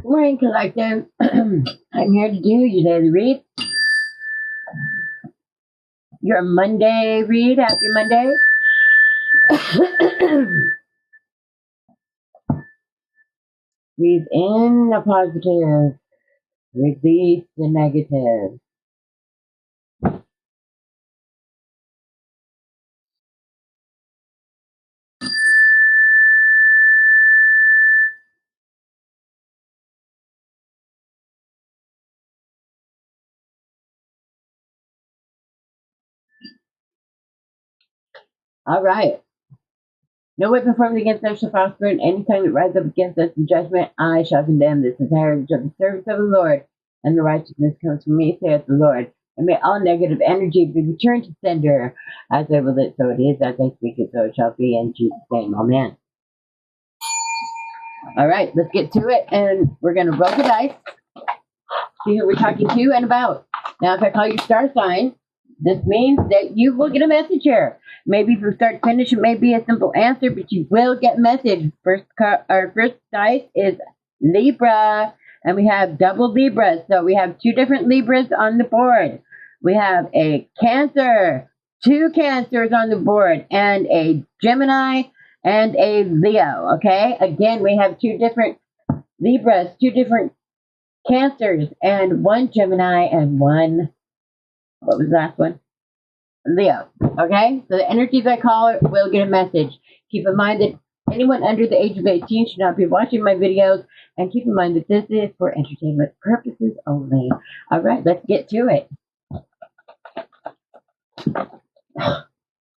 Good morning, Collective. I'm here to do your daily read. Your Monday read. Happy Monday. Breathe in the positive. Release the negative. All right. No weapon formed against us shall prosper, and any tongue that rises up against us in judgment, I shall condemn. This is the heritage of the servants of the Lord, and the righteousness comes from me, saith the Lord. And may all negative energy be returned to sender. As I will it, so it is. As I speak it, so it shall be. In Jesus' name, amen. All right, let's get to it, and we're going to roll the dice, see who we're talking to and about. Now, if I call you star sign, this means that you will get a message here. Maybe from start to finish, it may be a simple answer, but you will get a message. Our first dice is Libra, and we have double Libras. So we have two different Libras on the board. We have a Cancer, two Cancers on the board, and a Gemini and a Leo. Okay, again, we have two different Libras, two different Cancers, and one Gemini and one, what was the last one? Leo. Okay? So the energies I call will get a message. Keep in mind that anyone under the age of 18 should not be watching my videos, and keep in mind that this is for entertainment purposes only. All right, let's get to it. I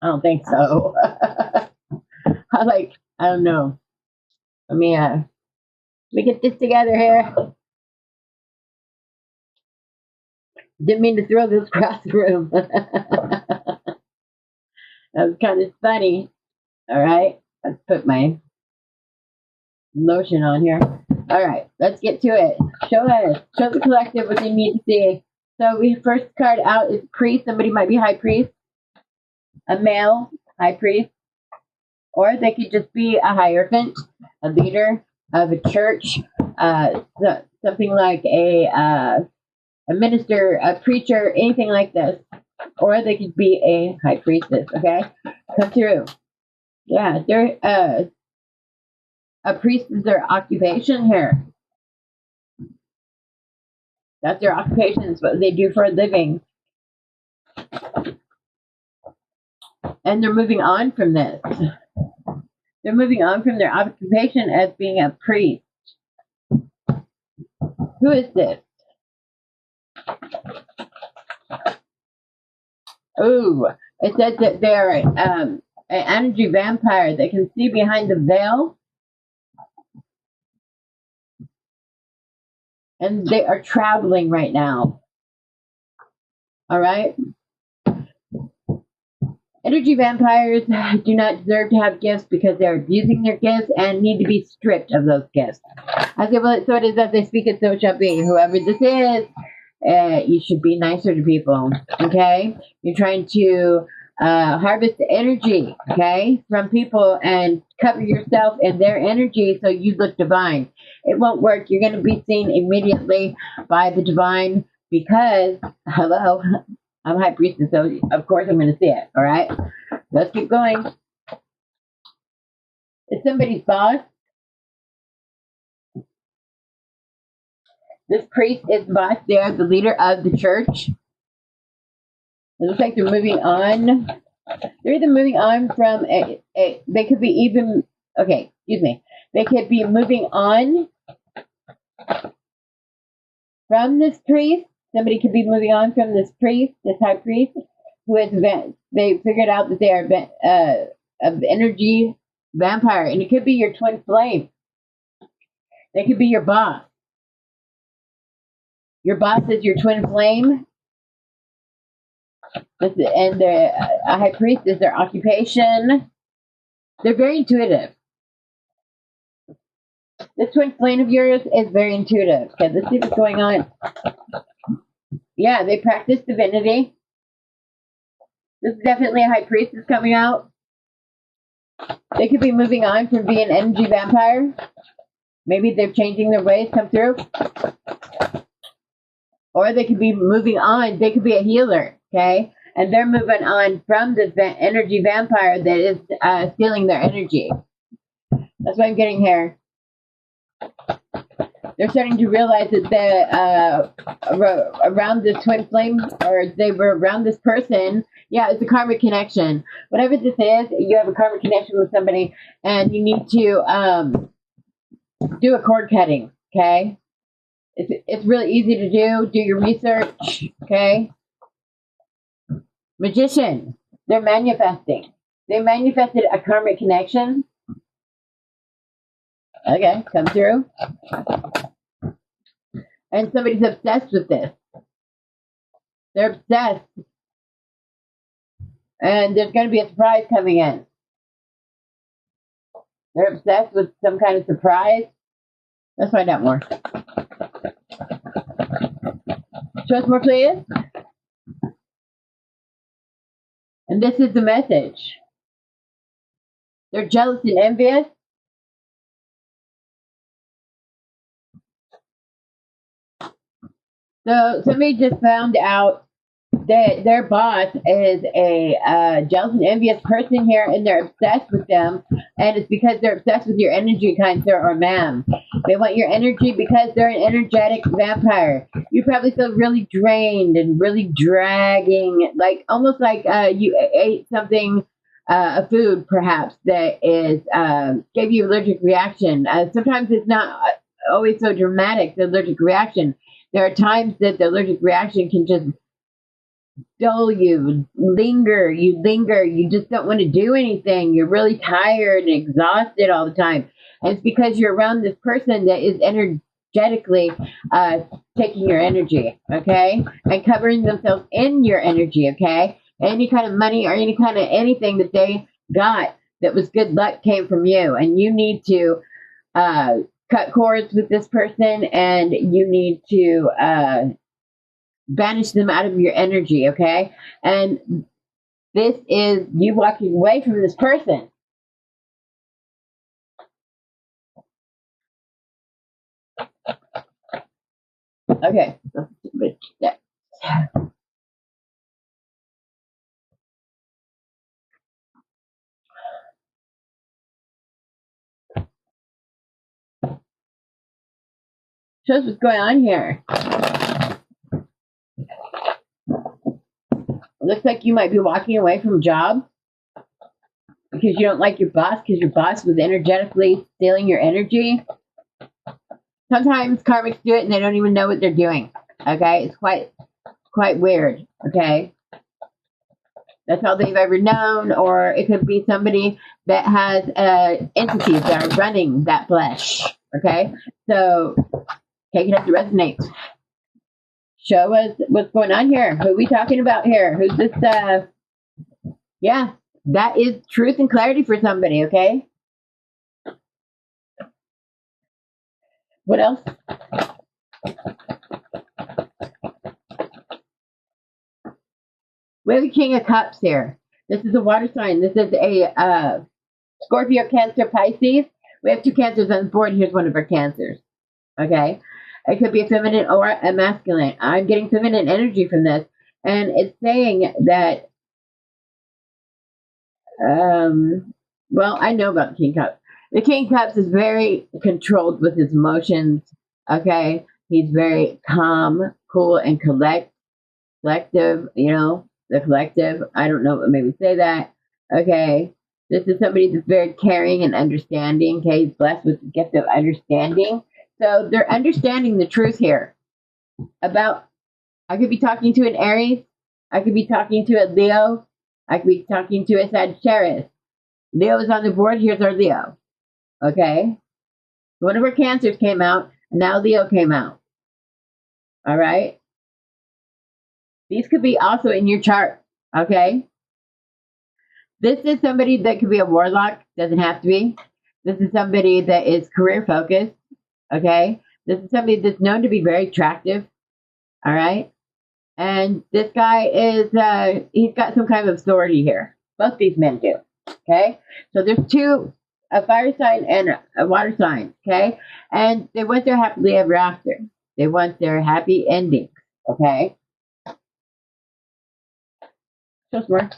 don't think so. I don't know. Let me get this together here. Didn't mean to throw this across the room. That was kind of funny. All right, let's put my lotion on here. All right, let's get to it. Show the collective what they need to see. So we first card out is priest. Somebody might be high priest, a male high priest, or they could just be a hierophant, a leader of a church, something like a minister, a preacher, anything like this. Or they could be a high priestess, okay? Come through. Yeah, they're a priest is their occupation here. That's their occupation. It's what they do for a living. And they're moving on from this. They're moving on from their occupation as being a priest. Who is this? Ooh, it says that they're an energy vampire that can see behind the veil. And they are traveling right now. All right? Energy vampires do not deserve to have gifts because they're abusing their gifts and need to be stripped of those gifts. I say, well, so it is as they speak it, so it shall be. Whoever this is, you should be nicer to people, okay? You're trying to harvest the energy, okay, from people and cover yourself in their energy so you look divine. It won't work. You're going to be seen immediately by the divine because, hello, I'm high priestess, so of course I'm going to see it, all right? Let's keep going. It's somebody's boss. This priest is the boss. They are the leader of the church. It looks like they're moving on. They're either moving on from they could be even, okay, excuse me. They could be moving on from this priest. Somebody could be moving on from this priest, this high priest, who is, they figured out that they are an energy vampire. And it could be your twin flame. They could be your boss. Your boss is your twin flame. And the high priest is their occupation. They're very intuitive. This twin flame of yours is very intuitive. Okay, let's see what's going on. Yeah, they practice divinity. This is definitely a high priestess coming out. They could be moving on from being an energy vampire. Maybe they're changing their ways, come through. Or they could be moving on. They could be a healer, okay? And they're moving on from this energy vampire that is stealing their energy. That's what I'm getting here. They're starting to realize that they're around this twin flame, or they were around this person. Yeah, it's a karmic connection. Whatever this is, you have a karmic connection with somebody, and you need to do a cord cutting, okay? It's really easy to do. Do your research, okay? Magician, they're manifesting. They manifested a karmic connection. Okay, come through. And somebody's obsessed with this. They're obsessed. And there's going to be a surprise coming in. They're obsessed with some kind of surprise. Let's find out more. Show us more, please. And this is the message. They're jealous and envious. So somebody just found out that their boss is a jealous and envious person here, and they're obsessed with them. And it's because they're obsessed with your energy, kind sir or ma'am. They want your energy because they're an energetic vampire. You probably feel really drained and really dragging, like almost like you ate something, a food perhaps that is gave you allergic reaction. Sometimes it's not always so dramatic, the allergic reaction. There are times that the allergic reaction can just dull you, you just don't want to do anything. You're really tired and exhausted all the time. And it's because you're around this person that is energetically taking your energy, okay? And covering themselves in your energy, okay? Any kind of money or any kind of anything that they got that was good luck came from you. And you need to cut cords with this person, and you need to banish them out of your energy, okay? And this is you walking away from this person. Okay. Shows what's going on here. Looks like you might be walking away from a job because you don't like your boss, because your boss was energetically stealing your energy. Sometimes karmics do it and they don't even know what they're doing. Okay, it's quite weird. Okay, that's all they've ever known, or it could be somebody that has entities that are running that flesh. Okay, so take it up to resonate. Show us what's going on here. Who are we talking about here? Who's this? Yeah, that is truth and clarity for somebody, okay? What else? We have a King of Cups here. This is a water sign. This is a Scorpio, Cancer, Pisces. We have 2 Cancers on the board. Here's one of our Cancers, okay? It could be a feminine or a masculine. I'm getting feminine energy from this. And it's saying that, well, I know about the King Cups. The King Cups is very controlled with his emotions, okay? He's very calm, cool, and collective, you know, the collective. I don't know, maybe say that, okay? This is somebody that's very caring and understanding, okay? He's blessed with the gift of understanding. So they're understanding the truth here about, I could be talking to an Aries, I could be talking to a Leo, I could be talking to a Sagittarius. Leo is on the board, here's our Leo, okay? One of our Cancers came out, and now Leo came out, all right? These could be also in your chart, okay? This is somebody that could be a warlock, doesn't have to be. This is somebody that is career focused. Okay, this is somebody that's known to be very attractive. All right, and this guy is he's got some kind of authority here. Both these men do. Okay, so there's 2 a fire sign and a water sign, okay? And they want their happily ever after. They want their happy ending, okay? So smart.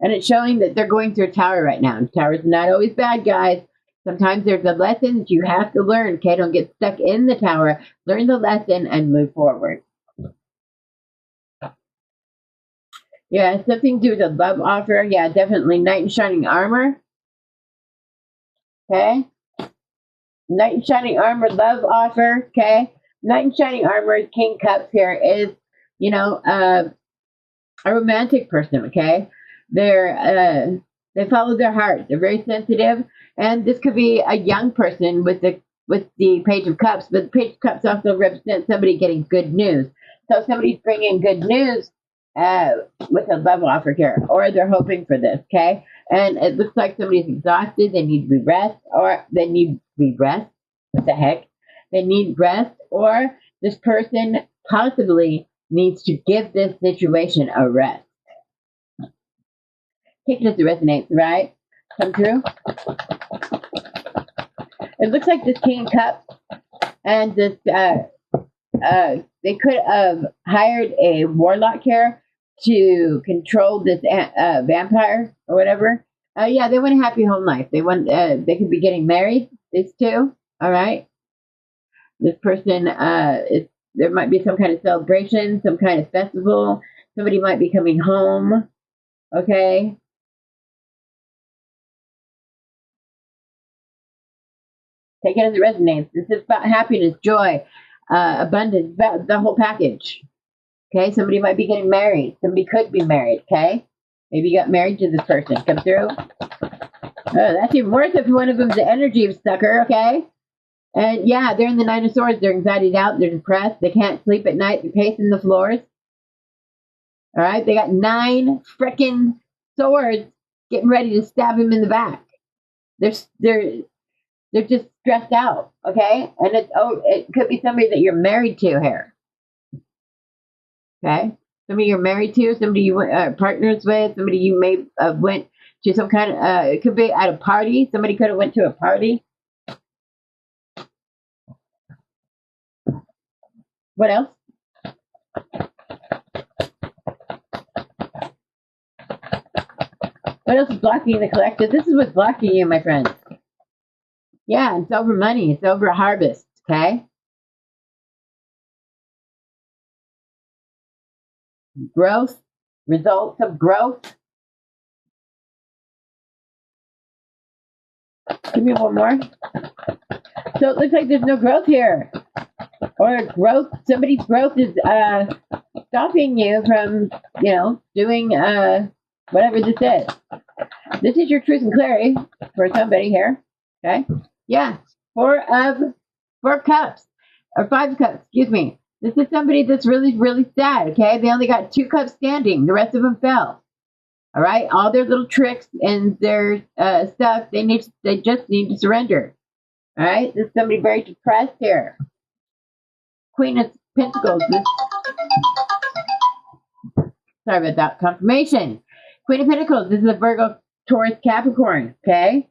And it's showing that they're going through a tower right now. And towers are not always bad, guys. Sometimes there's a lesson that you have to learn, okay? Don't get stuck in the tower. Learn the lesson and move forward. Yeah, something to do with a love offer. Yeah, definitely knight in shining armor. Okay? Knight in shining armor, love offer. Okay? Knight in shining armor, King Cups here is, you know, a romantic person, okay? They follow their heart. They're very sensitive. And this could be a young person with the Page of Cups, but the Page of Cups also represents somebody getting good news. So somebody's bringing good news with a love offer here, or they're hoping for this, okay? And it looks like somebody's exhausted. They need to be rest, or they need to be rest. What the heck? They need rest, or this person possibly needs to give this situation a rest. Take it as it resonates, right? Come through. It looks like this King of Cups and this they could have hired a warlock here to control this vampire or whatever. Yeah, they want a happy home life. They want they could be getting married. These two, all right. This person, there might be some kind of celebration, some kind of festival. Somebody might be coming home. Okay. Take it as it resonates. This is about happiness, joy, abundance, about the whole package. Okay, somebody might be getting married. Somebody could be married, okay? Maybe you got married to this person. Come through. Oh, that's even worse if one of them's the energy sucker, okay? And yeah, they're in the Nine of Swords. They're anxietied out. They're depressed. They can't sleep at night. They're pacing the floors. All right, they got 9 frickin' swords getting ready to stab him in the back. They're just stressed out, okay? And it could be somebody that you're married to here. Okay? Somebody you're married to, somebody you partners with, somebody you may went to some kind of, it could be at a party. Somebody could have went to a party. What else? What else is blocking the collective? This is what's blocking you, my friends. Yeah, it's over money. It's over harvest, okay? Growth, results of growth. Give me one more. So it looks like there's no growth here. Or growth, somebody's growth is stopping you from, doing whatever this is. This is your truth and clarity for somebody here. Okay? Yeah. 4 cups. Or 5 cups, excuse me. This is somebody that's really, really sad, okay? They only got 2 cups standing. The rest of them fell. All right? All their little tricks and their stuff, they just need to surrender. All right? This is somebody very depressed here. Queen of Pentacles. Sorry about that. Confirmation. Queen of Pentacles. This is a Virgo, Taurus, Capricorn, okay?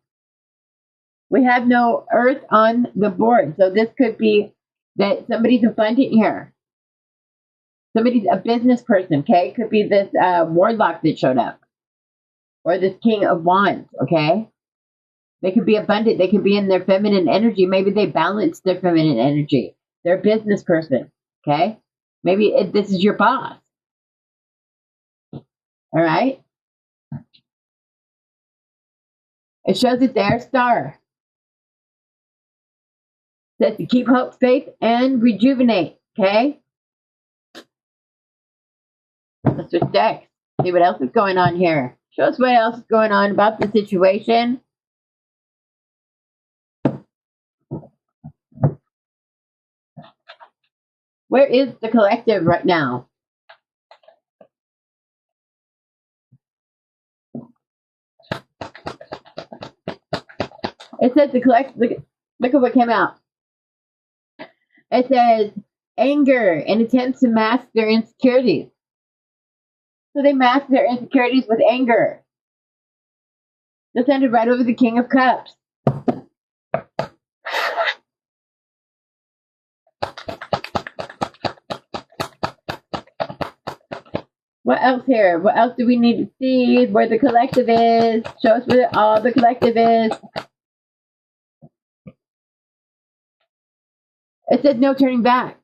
We have no earth on the board. So this could be that somebody's abundant here. Somebody's a business person, okay? Could be this warlock that showed up. Or this King of Wands, okay? They could be abundant. They could be in their feminine energy. Maybe they balance their feminine energy. They're a business person, okay? Maybe this is your boss. All right? It shows that they're a star. Says to keep hope, faith, and rejuvenate, okay? Let's switch decks. See what else is going on here. Show us what else is going on about the situation. Where is the collective right now? It says the collective. Look at what came out. It says anger and attempts to mask their insecurities. So they mask their insecurities with anger. Descended right over the King of Cups. What else here? What else do we need to see? Where the collective is. Show us where all the collective is. It says no turning back.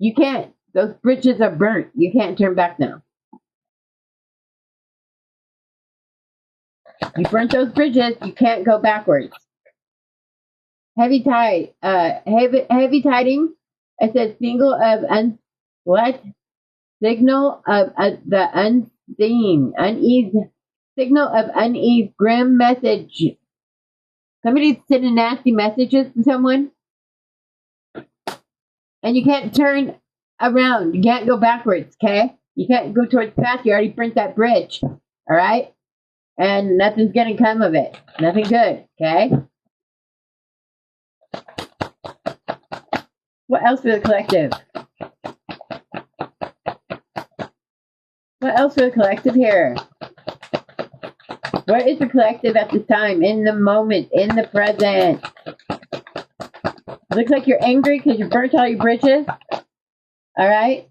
You can't. Those bridges are burnt. You can't turn back now. You burnt those bridges. You can't go backwards. Heavy tide. Heavy tiding. It says single of signal of the unseen, unease, signal of unease, grim message. Somebody's sending nasty messages to someone, and you can't turn around. You can't go backwards, okay? You can't go towards the path. You already burnt that bridge, all right? And nothing's gonna come of it. Nothing good, okay? What else for the collective? What else for the collective here? Where is the collective at this time? In the moment, in the present. Looks like you're angry because you burnt all your bridges. Alright?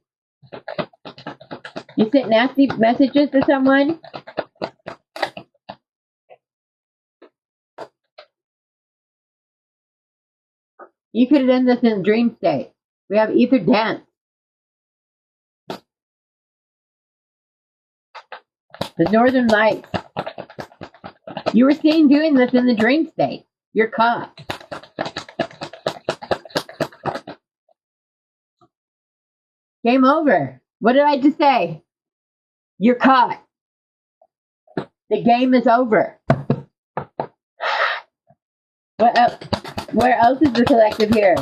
You sent nasty messages to someone. You could have done this in a dream state. We have ether dance. The Northern Lights. You were seen doing this in the dream state. You're caught. Game over. What did I just say? You're caught. The game is over. What else? Where else is the collective here?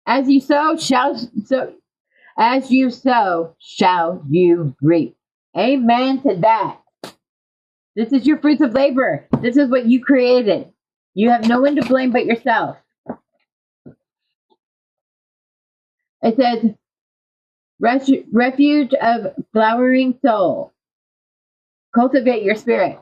As you sow, as you sow, shall you reap. Amen to that. This is your fruits of labor. This is what you created. You have no one to blame but yourself. It says, refuge of flowering soul. Cultivate your spirit.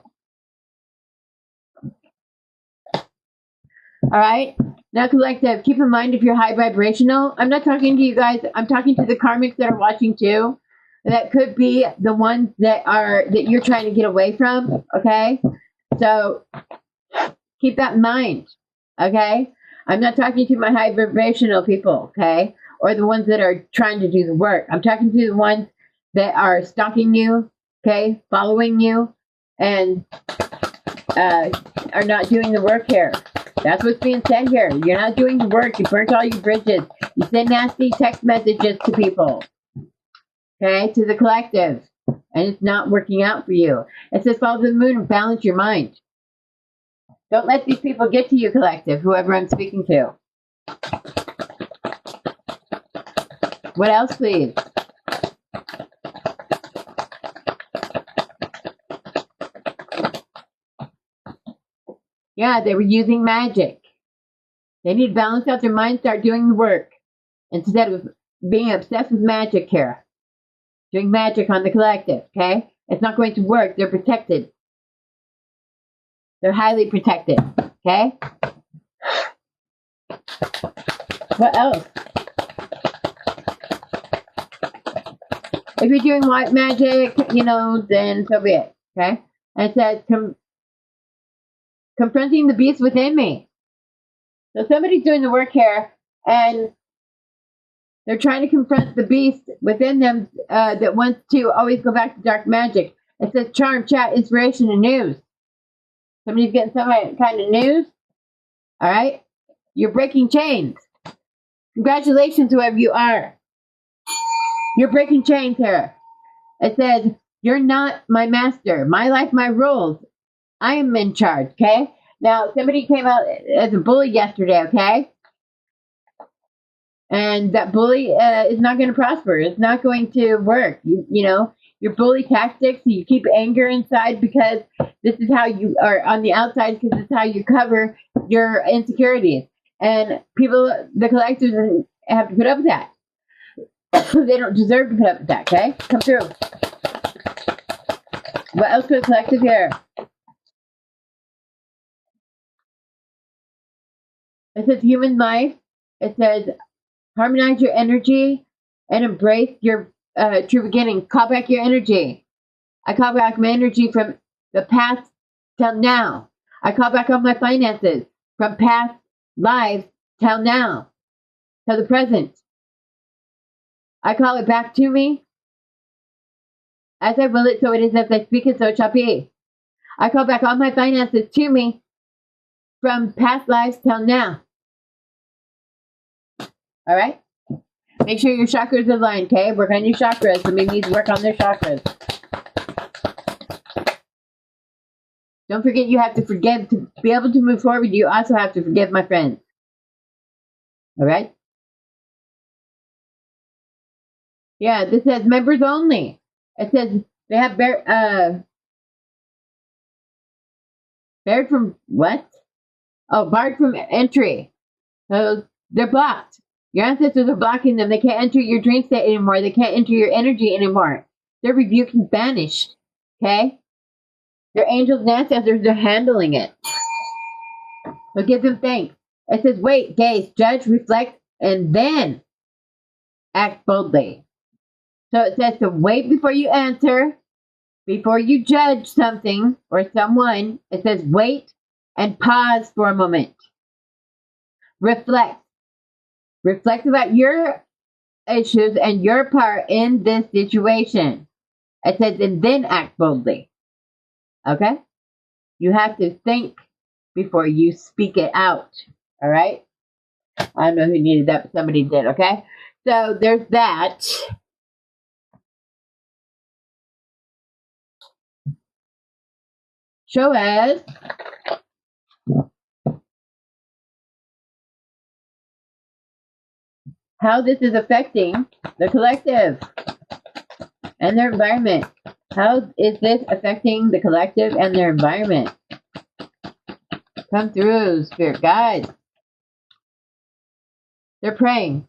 All right? Now, collective, keep in mind if you're high vibrational. I'm not talking to you guys. I'm talking to the karmics that are watching too. That could be the ones that you're trying to get away from. Okay? So, keep that in mind. Okay? I'm not talking to my high vibrational people. Okay? Or the ones that are trying to do the work. I'm talking to the ones that are stalking you. Okay? Following you. And are not doing the work here. That's what's being said here. You're not doing the work. You burnt all your bridges. You send nasty text messages to people. Okay? To the collective. And it's not working out for you. It says follow the moon and balance your mind. Don't let these people get to you, collective, whoever I'm speaking to. What else, please? Yeah, they were using magic. They need to balance out their mind, start doing the work. Instead of being obsessed with magic here. Doing magic on the collective, okay? It's not going to work. They're protected. They're highly protected, okay? What else? If you're doing white magic, then so be it, okay? And it says, confronting the beast within me. So somebody's doing the work here, and they're trying to confront the beast within them that wants to always go back to dark magic. It says charm, chat, inspiration, and news. Somebody's getting some kind of news. All right? You're breaking chains. Congratulations, whoever you are. You're breaking chains here. It says, you're not my master. My life, my rules. I am in charge, okay? Now, somebody came out as a bully yesterday, okay? And that bully is not going to prosper. It's not going to work. Your bully tactics, you keep anger inside because this is how you are on the outside, because this is how you cover your insecurities. And people, the collectives, have to put up with that. They don't deserve to put up with that, okay? Come through. What else for the collective here? It says human life. It says harmonize your energy and embrace your true beginning. Call back your energy. I call back my energy from the past till now. I call back all my finances from past lives till now, till the present. I call it back to me. As I will it, so it is. As I speak it, so it shall be. I call back all my finances to me from past lives till now. All right? Make sure your chakras are aligned, okay? Work on your chakras. Somebody needs to work on their chakras. Don't forget you have to forgive. To be able to move forward, you also have to forgive, my friends. All right? Yeah, this says members only. It says they have barred from what? Oh, barred from entry. So they're blocked. Your ancestors are blocking them. They can't enter your dream state anymore. They can't enter your energy anymore. They're rebuked and banished. Okay? Your angels and ancestors are handling it. So give them thanks. It says, wait, gaze, judge, reflect, and then act boldly. So it says to wait before you answer, before you judge something or someone. It says wait and pause for a moment. Reflect. Reflect about your issues and your part in this situation. It says, and then act boldly. Okay? You have to think before you speak it out. All right? I don't know who needed that, but somebody did, okay? So there's that. Show us how this is affecting the collective and their environment. How is this affecting the collective and their environment? Come through, spirit guides. They're praying.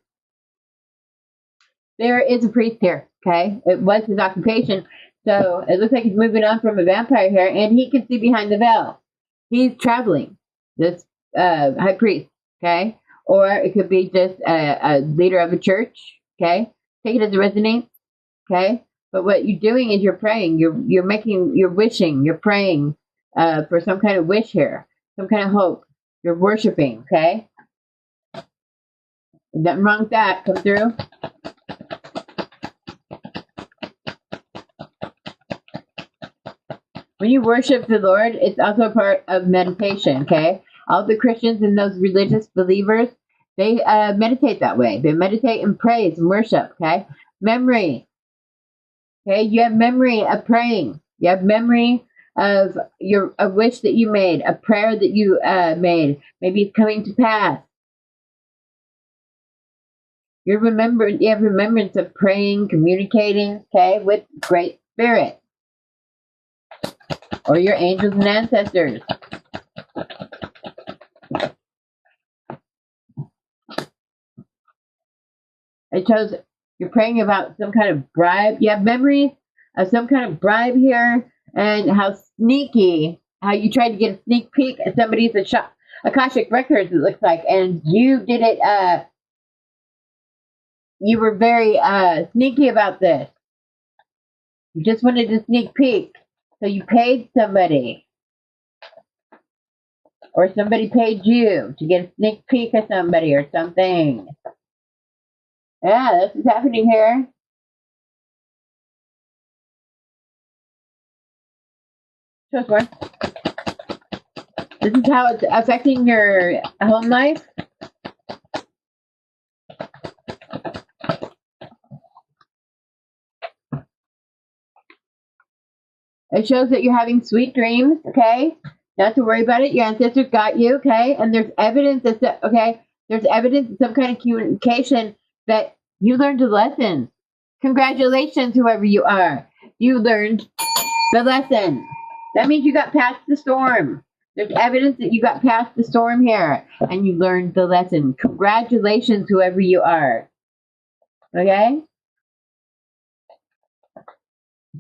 There is a priest here, okay? It was his occupation. So it looks like he's moving on from a vampire here, and he can see behind the veil. He's traveling, this high priest, okay? Or it could be just a leader of a church, okay? Take it as it resonates, okay? But what you're doing is you're praying. You're wishing. You're praying for some kind of wish here, some kind of hope. You're worshiping, okay? Nothing wrong with that. Come through. When you worship the Lord, it's also a part of meditation, okay? All the Christians and those religious believers, they meditate that way. They meditate and praise and worship, okay? Memory. Okay, you have memory of praying. You have memory of a wish that you made, a prayer that you made. Maybe it's coming to pass. You have remembrance of praying, communicating, okay, with Great Spirit. Or your angels and ancestors. It shows you're praying about some kind of bribe. You have memories of some kind of bribe here, and how sneaky, how you tried to get a sneak peek at somebody's Akashic records, it looks like, and you did it, you were very sneaky about this. You just wanted a sneak peek, so you paid somebody. Or somebody paid you to get a sneak peek of somebody or something. Yeah, this is happening here. Show us more. This is how it's affecting your home life. It shows that you're having sweet dreams, okay? Not to worry about it. Your ancestors got you, okay? And there's evidence that, okay? There's evidence of some kind of communication that you learned a lesson. Congratulations, whoever you are. You learned the lesson. That means you got past the storm. There's evidence that you got past the storm here and you learned the lesson. Congratulations, whoever you are. Okay?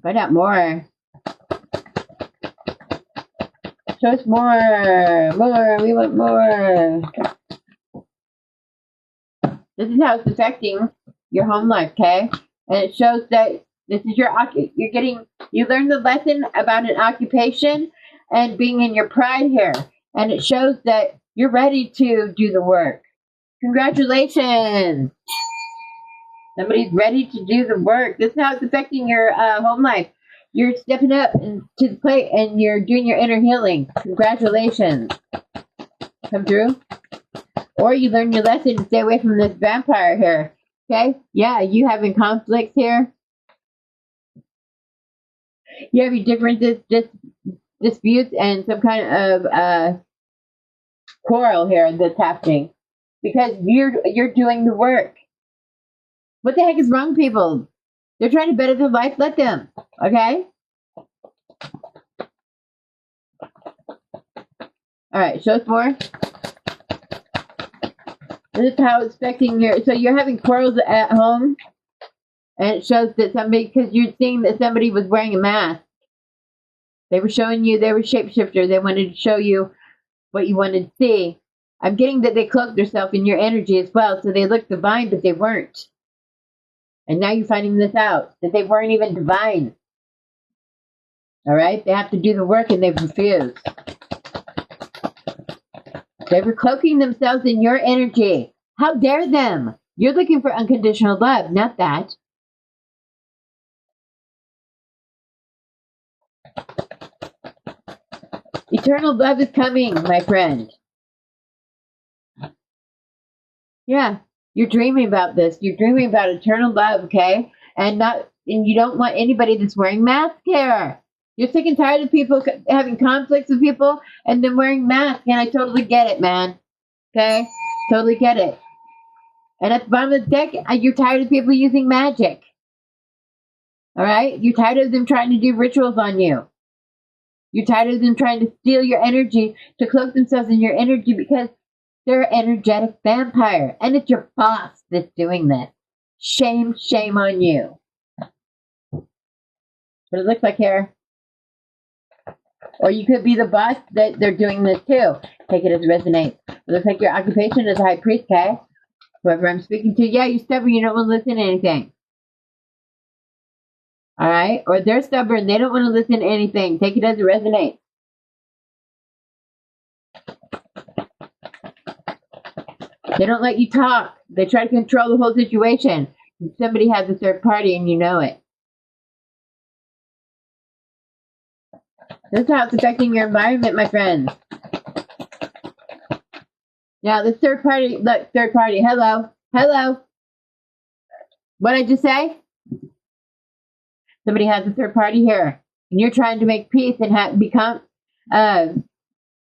Find out more. Show us more. More. We want more. This is how it's affecting your home life, okay? And it shows that this is you learn the lesson about an occupation and being in your pride here. And it shows that you're ready to do the work. Congratulations. Somebody's ready to do the work. This is how it's affecting your home life. You're stepping up to the plate and you're doing your inner healing. Congratulations. Come through. Or you learn your lesson to stay away from this vampire here. Okay? Yeah, you having conflicts here. You have your differences, disputes, and some kind of quarrel here that's happening. Because you're doing the work. What the heck is wrong, people? They're trying to better their life. Let them. Okay? Alright, show us more. This is how it's affecting so you're having quarrels at home. And it shows that because you're seeing that somebody was wearing a mask. They were showing you, they were shapeshifter. They wanted to show you what you wanted to see. I'm getting that they cloaked themselves in your energy as well. So they looked divine, but they weren't. And now you're finding this out, that they weren't even divine. Alright? They have to do the work and they've refused. They were cloaking themselves in your energy. How dare them? You're looking for unconditional love, not that. Eternal love is coming, my friend. Yeah, you're dreaming about this. You're dreaming about eternal love, okay? And you don't want anybody that's wearing masks here. You're sick and tired of people having conflicts with people and then wearing masks. And I totally get it, man. Okay? Totally get it. And at the bottom of the deck, you're tired of people using magic. Alright? You're tired of them trying to do rituals on you. You're tired of them trying to steal your energy, to cloak themselves in your energy because they're an energetic vampire. And it's your boss that's doing this. Shame, shame on you. What it looks like here. Or you could be the boss that they're doing this to. Take it as it resonates. It looks like your occupation is high priest, okay? Whoever I'm speaking to, yeah, you're stubborn. You don't want to listen to anything. Alright? Or they're stubborn. They don't want to listen to anything. Take it as it resonates. They don't let you talk. They try to control the whole situation. Somebody has a third party and you know it. This is how it's affecting your environment, my friends. Now, this third party, look, third party, hello, hello. What did I just say? Somebody has a third party here. And you're trying to make peace and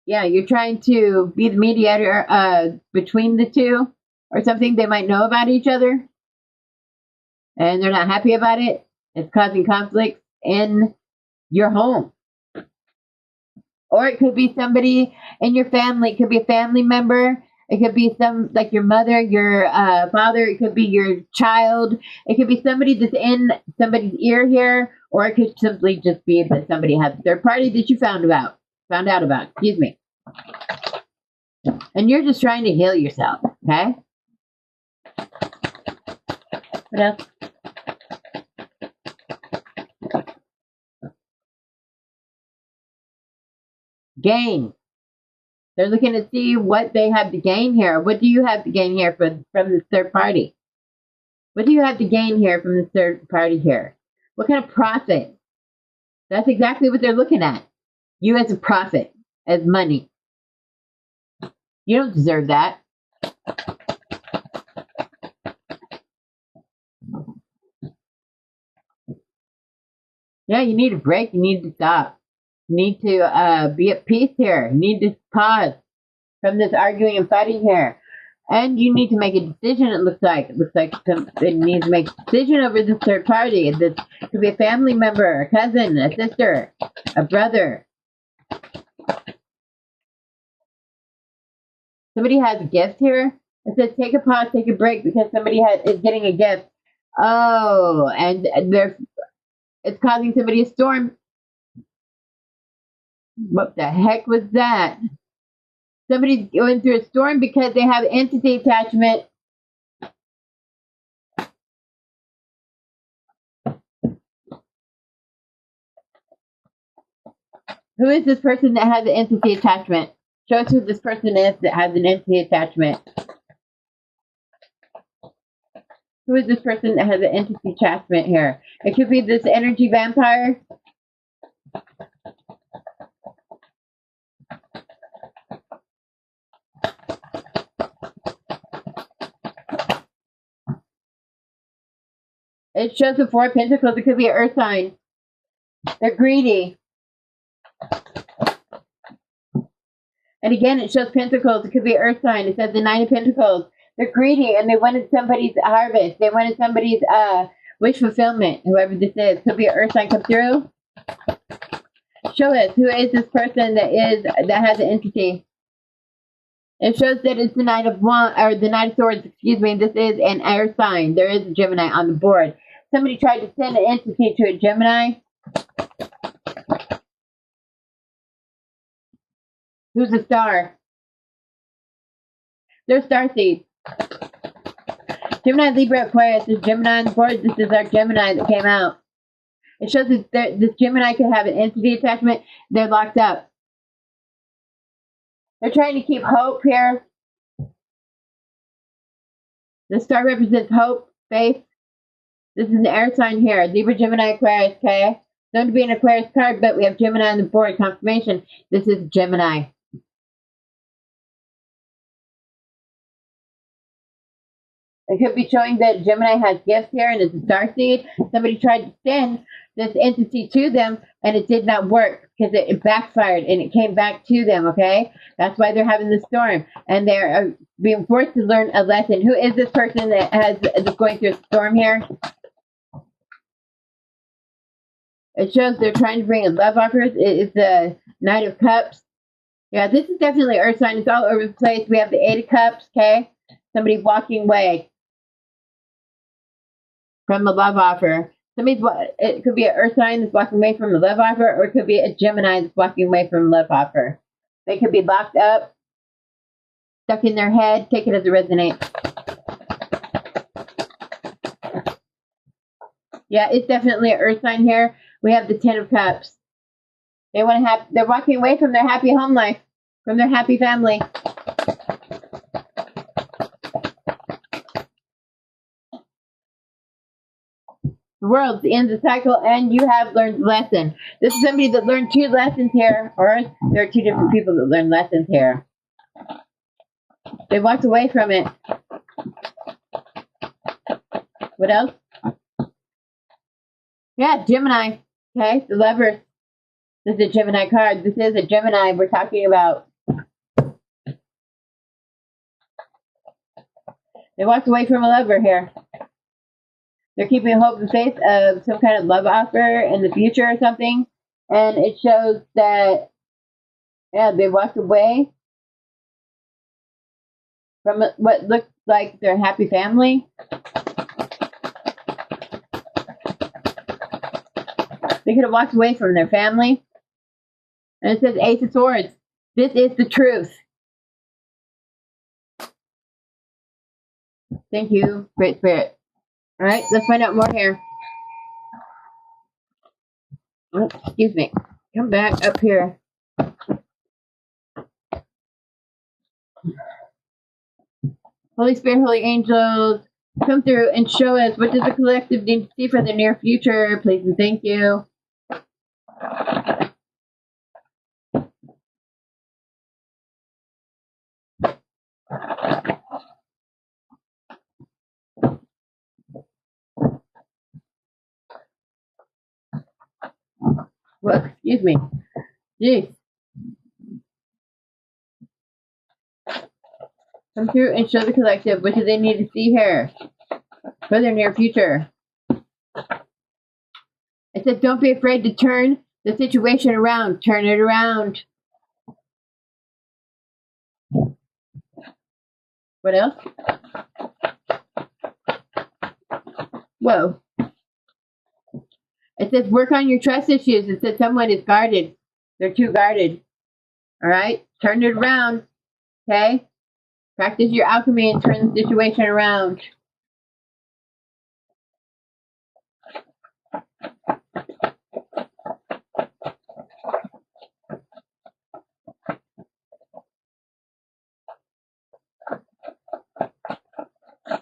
you're trying to be the mediator between the two or something. They might know about each other. And they're not happy about it. It's causing conflict in your home. Or it could be somebody in your family. It could be a family member. It could be like your mother, your father. It could be your child. It could be somebody that's in somebody's ear here. Or it could simply just be that somebody has a third party that you found out about. Excuse me. And you're just trying to heal yourself. Okay? What else? Gain. They're looking to see what they have to gain here. What do you have to gain here from this third party? What do you have to gain here from this third party here? What kind of profit? That's exactly what they're looking at. You as a profit, as money. You don't deserve that. Yeah, you need a break. You need to stop. You need to be at peace here. You need to pause from this arguing and fighting here. And you need to make a decision, it looks like. It looks like it needs to make a decision over this third party. This could be a family member, a cousin, a sister, a brother. Somebody has a gift here. It says take a pause, take a break because somebody is getting a gift. Oh, and It's causing somebody a storm. What the heck was that? Somebody's going through a storm because they have entity attachment. Who is this person that has an entity attachment? Show us who this person is that has an entity attachment. Who is this person that has an entity attachment here? It could be this energy vampire. It shows the Four of Pentacles. It could be an earth sign. They're greedy. And again, it shows Pentacles. It could be an earth sign. It says the Nine of Pentacles. They're greedy and they wanted somebody's harvest. They wanted somebody's wish fulfillment. Whoever this is. Could be an earth sign come through. Show us, who is this person that has an entity? It shows that it's the Knight of Wands, or the Knight of Swords, excuse me. This is an air sign. There is a Gemini on the board. Somebody tried to send an entity to a Gemini. Who's a star? They're starseeds. Gemini, Libra, Aquarius. There's Gemini on the board. This is our Gemini that came out. It shows that this Gemini could have an entity attachment. They're locked up. They're trying to keep hope here. The star represents hope, faith. This is an air sign here. Libra, Gemini, Aquarius, okay? Known to be an Aquarius card, but we have Gemini on the board. Confirmation. This is Gemini. It could be showing that Gemini has gifts here and it's a starseed. Somebody tried to send this entity to them and it did not work because it backfired and it came back to them, okay? That's why they're having the storm and they're being forced to learn a lesson. Who is this person that's going through a storm here? It shows they're trying to bring a love offer. It's the Knight of Cups. Yeah, this is definitely Earth sign. It's all over the place. We have the Eight of Cups, okay? Somebody walking away from a love offer. It could be an earth sign that's walking away from a love offer, or it could be a Gemini that's walking away from a love offer. They could be locked up, stuck in their head. Take it as it resonates. Yeah, it's definitely an earth sign here. We have the Ten of Cups. They're walking away from their happy home life, from their happy family. The world's in the cycle and you have learned the lesson. This is somebody that learned two lessons here, or there are two different people that learned lessons here. They walked away from it. What else? Yeah, Gemini. Okay, the Lovers. This is a Gemini card. This is a Gemini we're talking about. They walked away from a lover here. They're keeping hope and faith of some kind of love offer in the future or something. And it shows that, yeah, they walked away from what looked like their happy family. They could have walked away from their family. And it says Ace of Swords. This is the truth. Thank you, Great Spirit. All right, let's find out more here. Oh, excuse me. Come back up here. Holy Spirit, Holy Angels, come through and show us what does the collective need to see for the near future. Please and thank you. Well, excuse me. Jeez. Come through and show the collective what do they need to see here for their near future. It says, don't be afraid to turn the situation around. Turn it around. What else? Whoa. It says work on your trust issues. It says someone is guarded. They're too guarded. All right? Turn it around. Okay? Practice your alchemy and turn the situation around.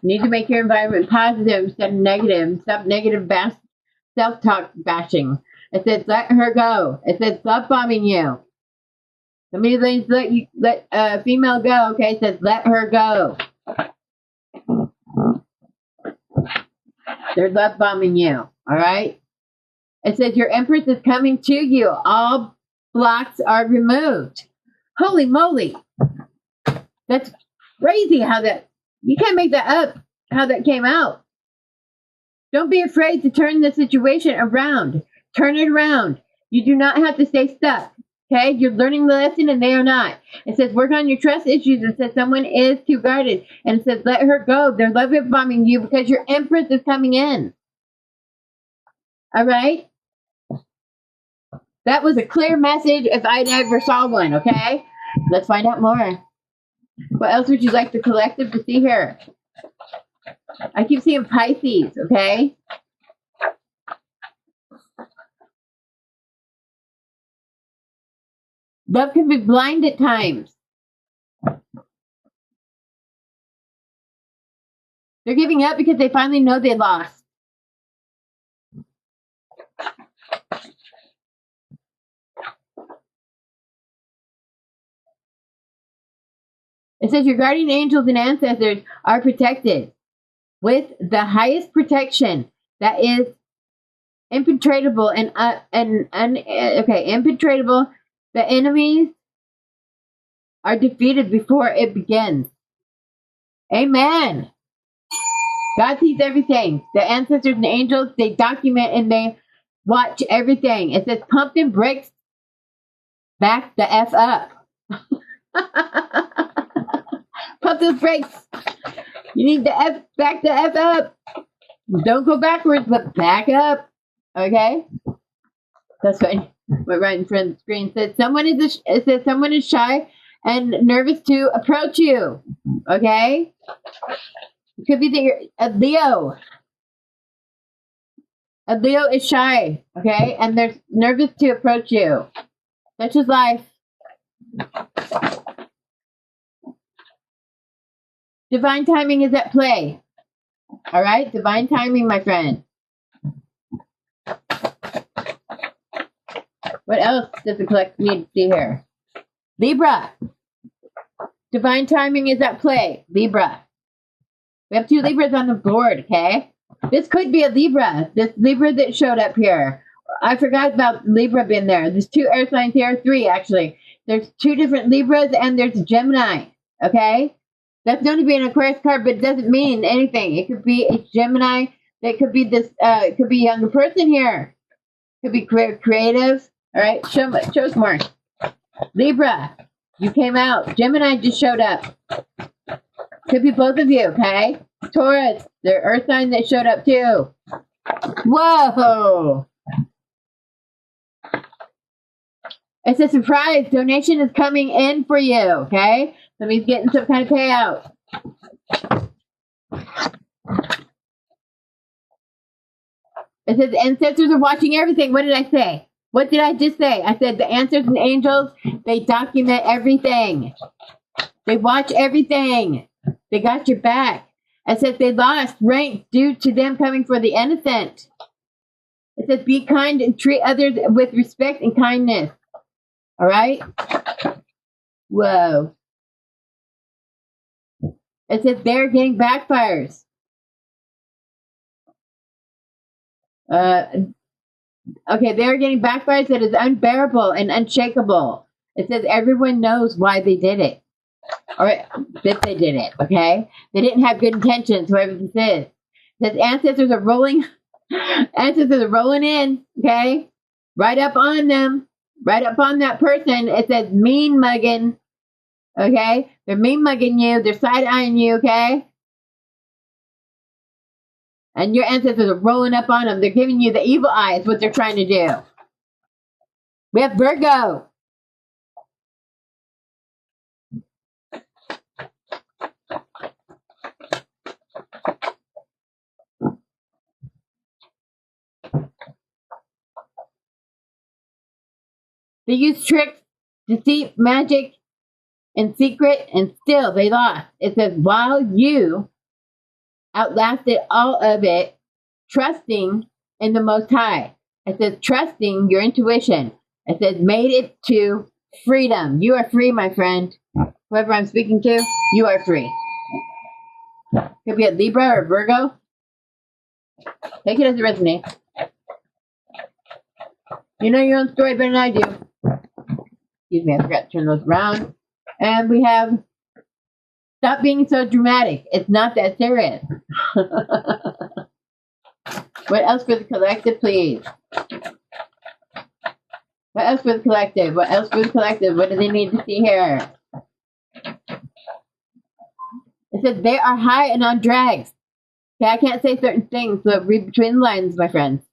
You need to make your environment positive instead of negative. Stop negative self-talk bashing. It says let her go. It says stop bombing you. Somebody let a female go. Okay, it says let her go. They're love bombing you. All right. It says your empress is coming to you. All blocks are removed. Holy moly! That's crazy how that. You can't make that up. How that came out. Don't be afraid to turn the situation around. Turn it around. You do not have to stay stuck. Okay? You're learning the lesson and they are not. It says work on your trust issues. It says someone is too guarded. And it says let her go. They're love bombing you because your empress is coming in. Alright? That was a clear message if I ever saw one, okay? Let's find out more. What else would you like the collective to see here? I keep seeing Pisces, okay? Love can be blind at times. They're giving up because they finally know they lost. It says your guardian angels and ancestors are protected with the highest protection that is impenetrable impenetrable. The enemies are defeated before it begins. Amen. God sees everything. The ancestors and angels, they document and they watch everything. It says pumpkin bricks back the F up. Pump those brakes. You need to back the F up. Don't go backwards, but back up. Okay? That's what right in front of the screen says. It says someone is shy and nervous to approach you. Okay? It could be that you're a Leo. A Leo is shy. Okay? And they're nervous to approach you. That's just life. Divine timing is at play. All right? Divine timing, my friend. What else does the collective need to see here? Libra. Divine timing is at play. Libra. We have 2 Libras on the board, okay? This could be a Libra. This Libra that showed up here. I forgot about Libra being there. There's 2 air signs here. 3, actually. There's 2 different Libras and there's a Gemini, okay? That's going to be an Aquarius card, but it doesn't mean anything. It could be a Gemini. It could be this. It could be a younger person here. Could be creative. All right, show us more. Libra, you came out. Gemini just showed up. Could be both of you. Okay. Taurus, their Earth sign that showed up too. Whoa! It's a surprise. Donation is coming in for you. Okay. Somebody's getting some kind of payout. It says ancestors are watching everything. What did I say? What did I just say? I said the ancestors and angels, they document everything. They watch everything. They got your back. It says they lost rank due to them coming for the innocent. It says be kind and treat others with respect and kindness. All right? Whoa. It says they're getting backfires. Okay, they're getting backfires that is unbearable and unshakable. It says everyone knows why they did it. Or that they did it, okay? They didn't have good intentions, whoever this is. It says ancestors are rolling in, okay? Right up on them. Right up on that person. It says mean mugging. Okay? They're mean mugging you. They're side-eyeing you, okay? And your ancestors are rolling up on them. They're giving you the evil eye. It's what they're trying to do. We have Virgo. They use tricks, deceit, magic, and secret, and still they lost. It says, while you outlasted all of it, trusting in the Most High. It says, trusting your intuition. It says, made it to freedom. You are free, my friend. Whoever I'm speaking to, you are free. Could be a Libra or Virgo. Take it as it resonates. You know your own story better than I do. Excuse me, I forgot to turn those around. And we have, stop being so dramatic. It's not that serious. What else for the collective, please? What else for the collective? What else for the collective? What do they need to see here? It says they are high and on drags. Okay, I can't say certain things, so read between the lines, my friends.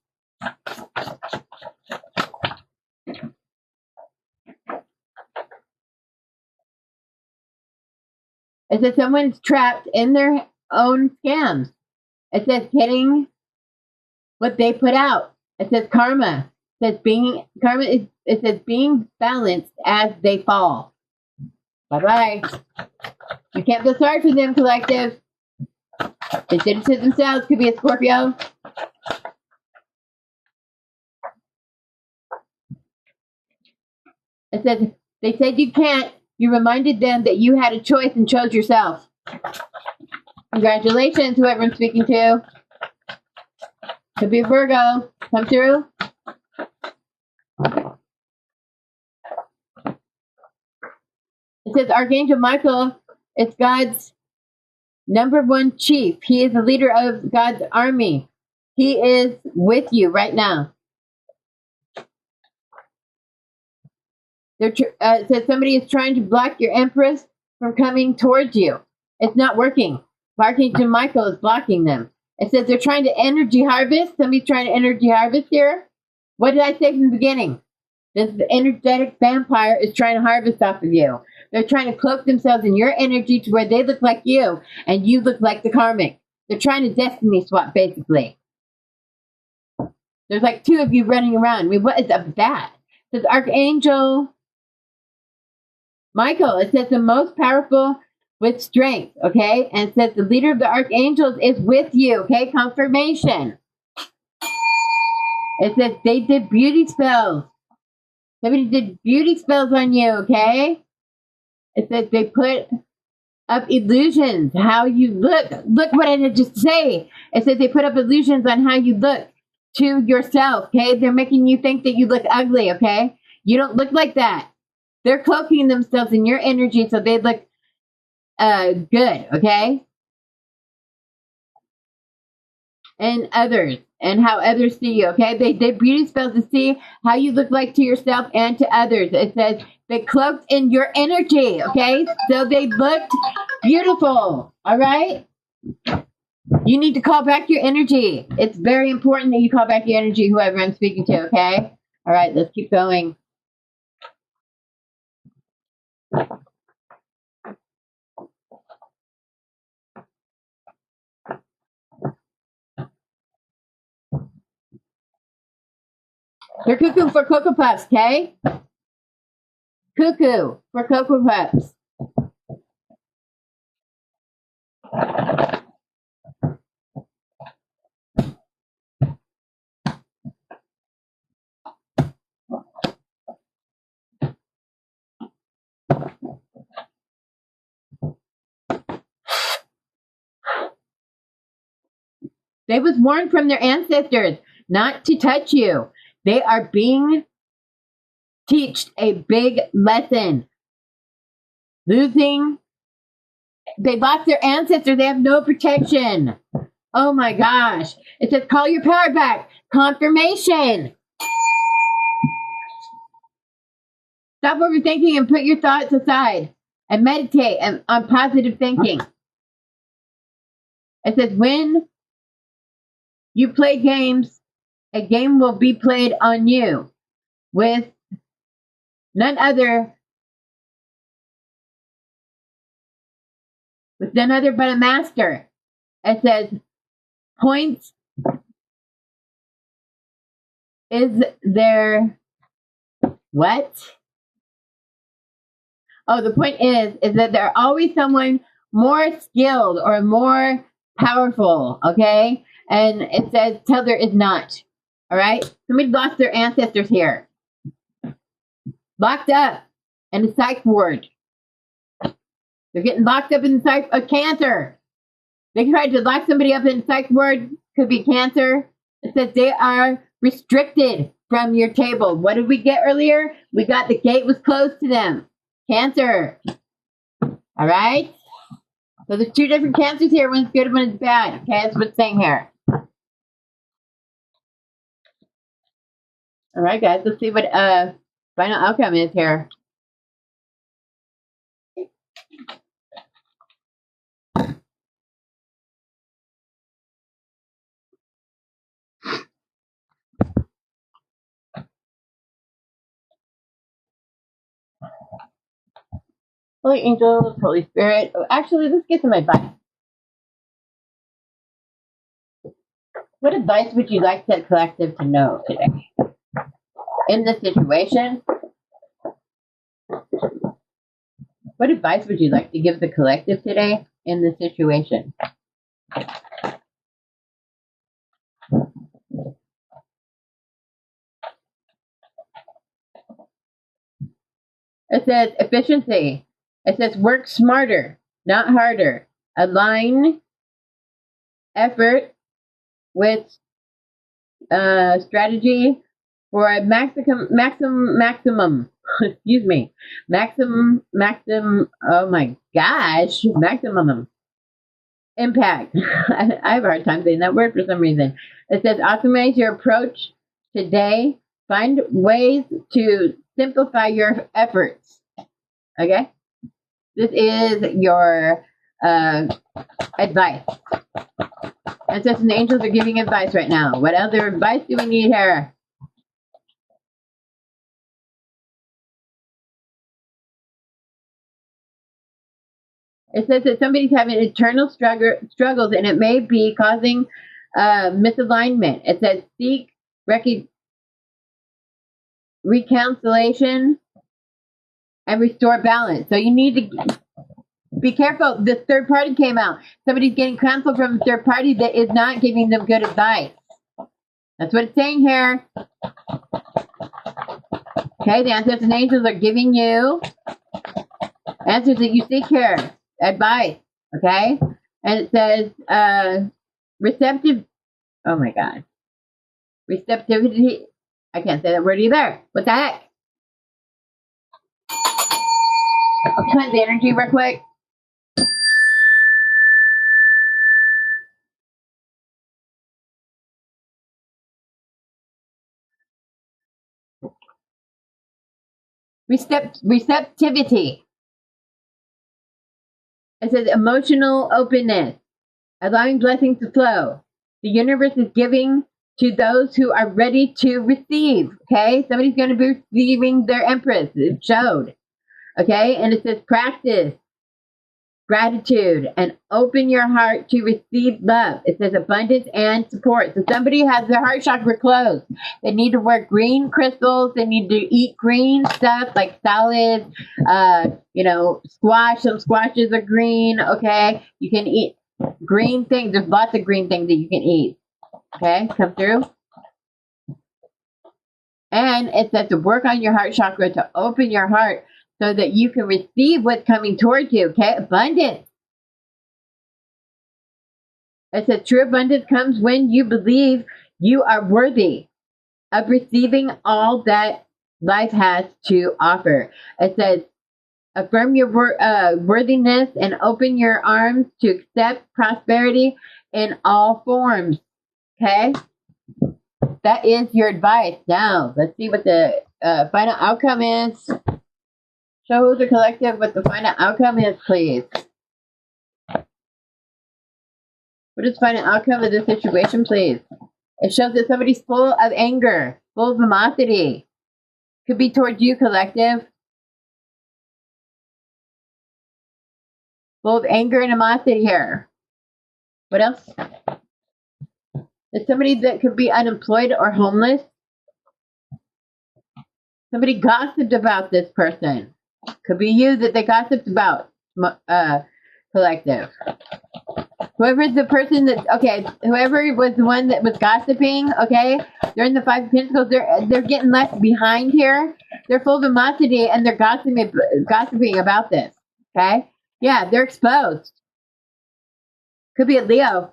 It says someone's trapped in their own scams. It says getting what they put out. It says karma. It says it says being balanced as they fall. Bye-bye. You can't feel sorry for them, collective. They did it to themselves. Could be a Scorpio. It says they said you can't. You reminded them that you had a choice and chose yourself. Congratulations, whoever I'm speaking to. Could be Virgo. Come through. It says Archangel Michael is God's #1 chief. He is the leader of God's army. He is with you right now. It says somebody is trying to block your Empress from coming towards you. It's not working. Archangel Michael is blocking them. It says they're trying to energy harvest. Somebody's trying to energy harvest here. What did I say from the beginning? This energetic vampire is trying to harvest off of you. They're trying to cloak themselves in your energy to where they look like you and you look like the karmic. They're trying to destiny swap, basically. There's like 2 of you running around. I mean, what is up with that? It says Archangel Michael. It says the most powerful with strength, okay? And it says the leader of the archangels is with you, okay? Confirmation. It says they did beauty spells. Somebody did beauty spells on you, okay? It says they put up illusions, how you look. Look what I did just say. It says they put up illusions on how you look to yourself, okay? They're making you think that you look ugly, okay? You don't look like that. They're cloaking themselves in your energy so they look good, okay? And others, and how others see you, okay? They did beauty spells to see how you look like to yourself and to others. It says they cloaked in your energy, okay? So they looked beautiful, all right? You need to call back your energy. It's very important that you call back your energy, whoever I'm speaking to, okay? All right, let's keep going. They're cuckoo for Cocoa Puffs, okay? Cuckoo for Cocoa Puffs. They was warned from their ancestors not to touch you. They are being taught a big lesson. They lost their ancestors. They have no protection. Oh my gosh. It says call your power back. Confirmation. Stop overthinking and put your thoughts aside and meditate on positive thinking. It says when you play games, a game will be played on you with none other but a master. It says, points is there. What? Oh, the point is that there's always someone more skilled or more powerful, okay? And it says, till there is not. All right? Somebody lost their ancestors here. Locked up in the psych ward. They're getting locked up in the psych of cancer. They tried to lock somebody up in the psych ward, could be cancer. It says they are restricted from your table. What did we get earlier? We got the gate was closed to them. Cancer. All right? So there's two different cancers here. One's good, one's bad. Okay, that's what's saying here. All right, guys. Let's see what final outcome is here. Holy angels, Holy Spirit. Oh, actually, let's get some advice. What advice would you like the collective to know today? In this situation, what advice would you like to give the collective today in this situation? It says efficiency. It says work smarter, not harder. Align effort with strategy for a maximum excuse me, maximum, oh my gosh, maximum impact. I have a hard time saying that word for some reason. It says optimize your approach today. Find ways to simplify your efforts. Okay? This is your advice. It says the angels are giving advice right now. What other advice do we need here? It says that somebody's having internal struggles and it may be causing misalignment. It says seek reconciliation and restore balance. So you need to be careful. This third party came out. Somebody's getting counsel from a third party that is not giving them good advice. That's what it's saying here. Okay, the ancestors and angels are giving you answers that you seek here. Advice. Okay? And it says receptive. Oh my God. Receptivity. I can't say that word either. What the heck? I'll cleanse the energy real quick. Receptivity. It says emotional openness, allowing blessings to flow. The universe is giving to those who are ready to receive. Okay, somebody's going to be receiving their empress. It showed. Okay, and it says practice gratitude and open your heart to receive love. It says abundance and support. So somebody has their heart chakra closed. They need to wear green crystals. They need to eat green stuff like salads, squash. Some squashes are green. Okay. You can eat green things. There's lots of green things that you can eat. Okay. Come through. And it says to work on your heart chakra to open your heart so that you can receive what's coming towards you, okay? Abundance. It says true abundance comes when you believe you are worthy of receiving all that life has to offer. It says affirm your worthiness and open your arms to accept prosperity in all forms, okay? That is your advice. Now, let's see what the final outcome is. Show the collective what the final outcome is, please. What is the final outcome of this situation, please? It shows that somebody's full of anger, full of animosity. Could be towards you, collective. Full of anger and animosity here. What else? It's somebody that could be unemployed or homeless. Somebody gossiped about this person. Could be you that they gossiped about, collective. Whoever's the person that, okay, whoever was the one that was gossiping, okay, they're in the Five of Pentacles, they're getting left behind here. They're full of animosity and they're gossiping about this, okay? Yeah, they're exposed. Could be a Leo.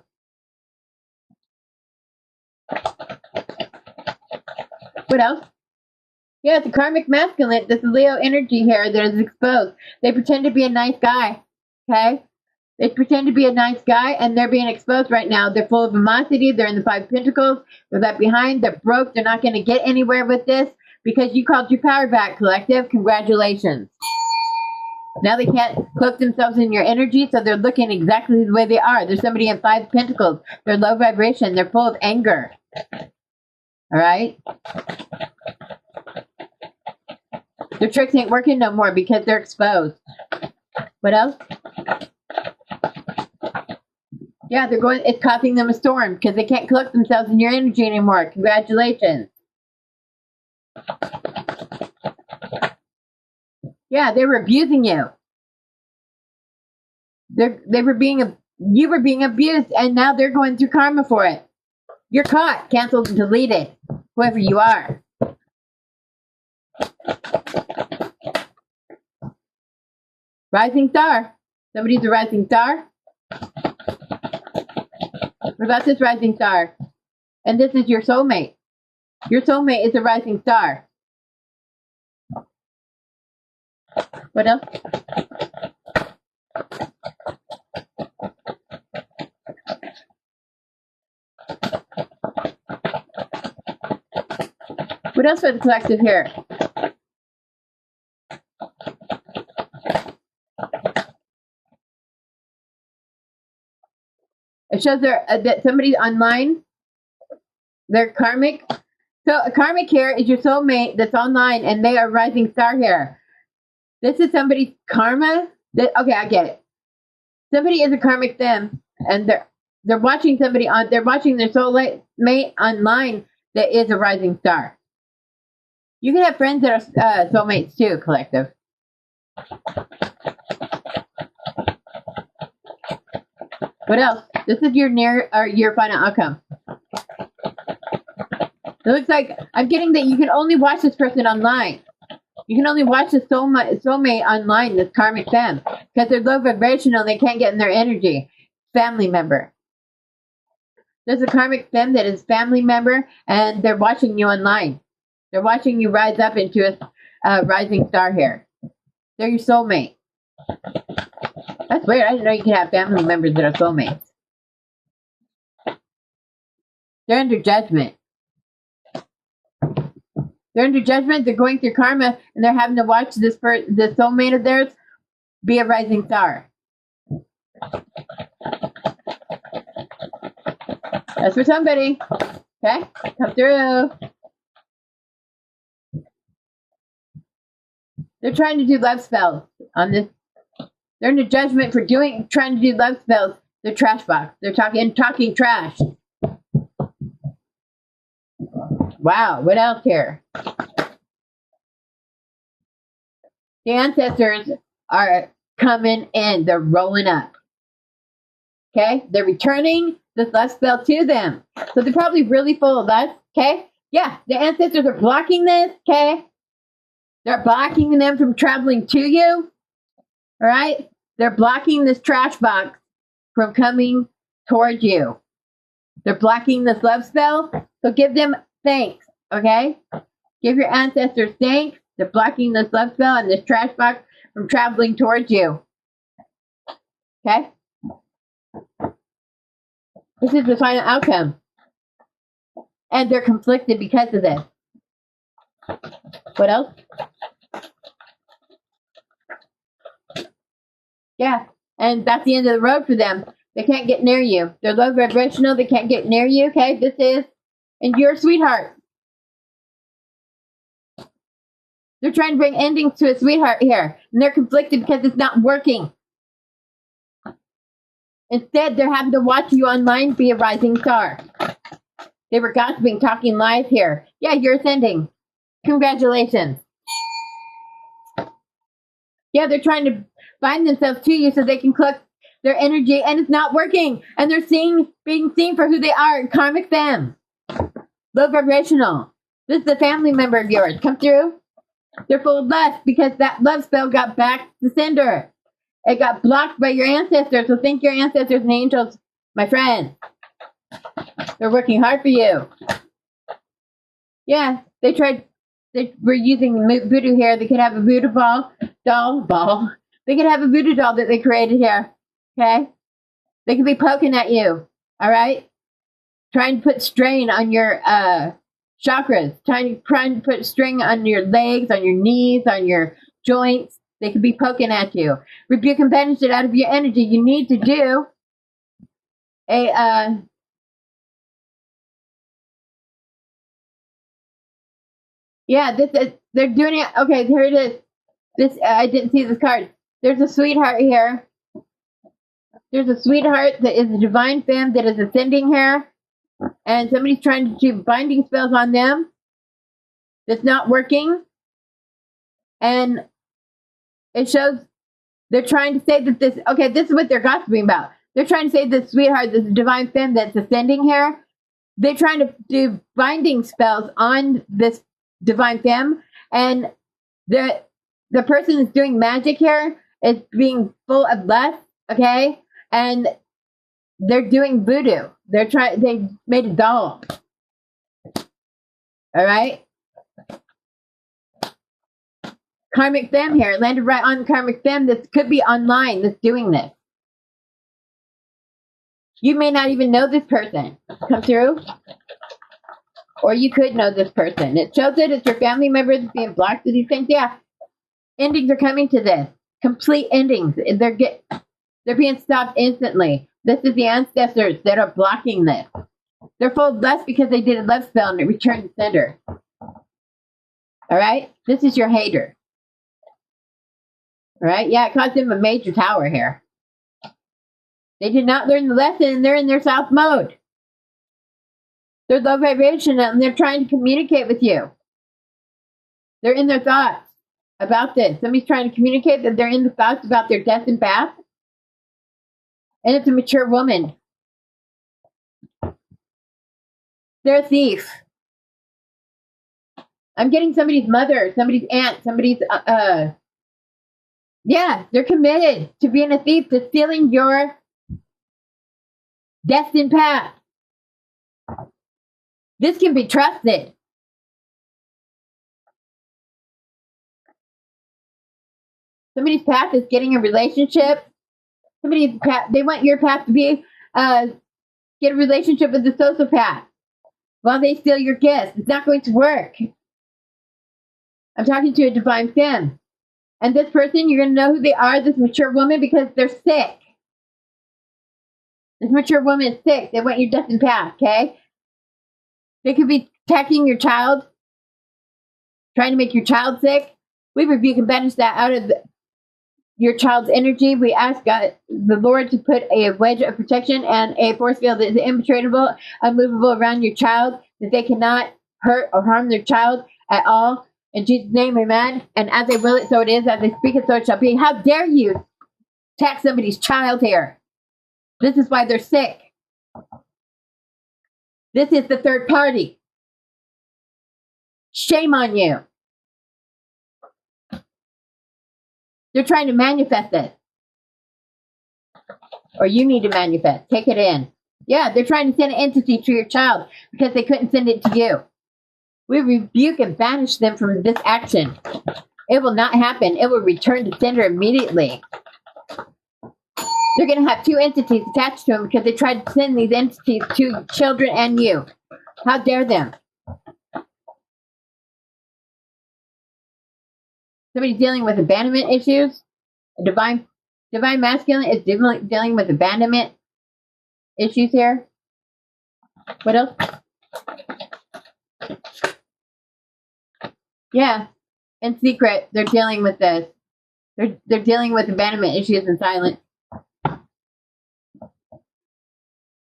What else? Yeah, it's a karmic masculine. This is Leo energy here that is exposed. They pretend to be a nice guy, okay? They pretend to be a nice guy, and they're being exposed right now. They're full of animosity. They're in the Five of Pentacles. They're left behind. They're broke. They're not going to get anywhere with this because you called your power back, collective. Congratulations. Now they can't cloak themselves in your energy, so they're looking exactly the way they are. There's somebody in Five of Pentacles. They're low vibration. They're full of anger. All right? Their tricks ain't working no more because they're exposed. What else? Yeah, it's causing them a storm because they can't collect themselves in your energy anymore. Congratulations. Yeah, they were abusing you. You were being abused, and now they're going through karma for it. You're caught, canceled, and deleted, whoever you are. Rising star. Somebody's a rising star. What about this rising star? And this is your soulmate. Your soulmate is a rising star. What else? What else for the collective here? It shows that somebody's online. They're karmic. So a karmic here is your soulmate that's online, and they are rising star here. This is somebody's karma. Okay, I get it. Somebody is a karmic them, and they're watching somebody on. They're watching their soulmate online that is a rising star. You can have friends that are soulmates too, collective. What else? This is your final outcome. It looks like I'm getting that you can only watch this person online. You can only watch the soulmate online, this karmic fam, because they're low vibrational. They can't get in their energy. Family member. There's a karmic fem that is family member, and they're watching you online. They're watching you rise up into a rising star here. They're your soulmate. That's weird. I didn't know you could have family members that are soulmates. They're under judgment. They're under judgment. They're going through karma, and they're having to watch this soulmate of theirs be a rising star. That's for somebody. Okay, come through. They're trying to do love spells on this. They're under judgment for trying to do love spells. They're trash box. They're talking trash. Wow, what else here? The ancestors are coming in. They're rolling up. Okay? They're returning this love spell to them. So they're probably really full of lust. Okay? Yeah, the ancestors are blocking this. Okay? They're blocking them from traveling to you. All right? They're blocking this trash box from coming towards you. They're blocking this love spell. So give them thanks. Okay? Give your ancestors thanks. They're blocking this love spell and this trash box from traveling towards you. Okay? This is the final outcome. And they're conflicted because of this. What else? Yeah. And that's the end of the road for them. They can't get near you. They're low vibrational. They can't get near you. Okay, this is, and your sweetheart. They're trying to bring endings to a sweetheart here, and they're conflicted because it's not working. Instead, they're having to watch you online be a rising star. They were gossiping, talking lies here. Yeah, you're ascending. Congratulations. Yeah, they're trying to bind themselves to you so they can collect their energy, and it's not working. And they're being seen for who they are, karmic femme. Low vibrational. This is a family member of yours. Come through. They're full of lust because that love spell got back to sender. It got blocked by your ancestors. So thank your ancestors and angels, my friend. They're working hard for you. Yeah, they were using voodoo here. They could have a voodoo doll. They could have a voodoo doll that they created here. Okay? They could be poking at you. All right? Trying to put strain on your chakras. Trying to put string on your legs, on your knees, on your joints. They could be poking at you. Rebuke and banish it out of your energy. You need to do a yeah, this is, they're doing it. Okay, here it is. This I didn't see this card. There's a sweetheart here. There's a sweetheart that is a divine femme that is ascending here, and somebody's trying to do binding spells on them. That's not working, and it shows they're trying to say that this. Okay, this is what they're gossiping about. They're trying to say this sweetheart, this divine femme that's ascending here. They're trying to do binding spells on this divine femme, and the person that's doing magic here is being full of lust, okay? And they're doing voodoo. They made a doll. All right? Karmic femme here. It landed right on karmic femme that could be online that's doing this. You may not even know this person. Come through. Or you could know this person. It shows that it's your family member that's being blocked to these things. Yeah. Endings are coming to this. Complete endings. They're being stopped instantly. This is the ancestors that are blocking this. They're full of lust because they did a love spell and it returned to sender. All right? This is your hater. All right? Yeah, it caused them a major tower here. They did not learn the lesson and they're in their south mode. They're low vibration and they're trying to communicate with you. They're in their thoughts about this. Somebody's trying to communicate that they're in the thoughts about their death and path. And it's a mature woman. They're a thief. I'm getting somebody's mother, somebody's aunt, somebody's, yeah, they're committed to being a thief, to stealing your destined path. This can be trusted. Somebody's path is getting a relationship. Somebody's path, they want your path to be, get a relationship with the sociopath while they steal your gifts. It's not going to work. I'm talking to a divine femme. And this person, you're going to know who they are, this mature woman, because they're sick. This mature woman is sick. They want your destined path, okay? They could be attacking your child, trying to make your child sick. We rebuke and banish that out of your child's energy. We ask God, the Lord, to put a wedge of protection and a force field that is impenetrable, unmovable around your child, that they cannot hurt or harm their child at all. In Jesus' name, amen. And as they will it, so it is. As they speak it, so it shall be. How dare you attack somebody's child here? This is why they're sick. This is the third party. Shame on you. They're trying to manifest it. Or you need to manifest. Take it in. Yeah, they're trying to send an entity to your child because they couldn't send it to you. We rebuke and banish them from this action. It will not happen. It will return to sender immediately. They're going to have two entities attached to them because they tried to send these entities to children and you. How dare them? Somebody's dealing with abandonment issues. A divine masculine is dealing with abandonment. issues here. What else? Yeah, in secret, they're dealing with this. They're dealing with abandonment issues in silence.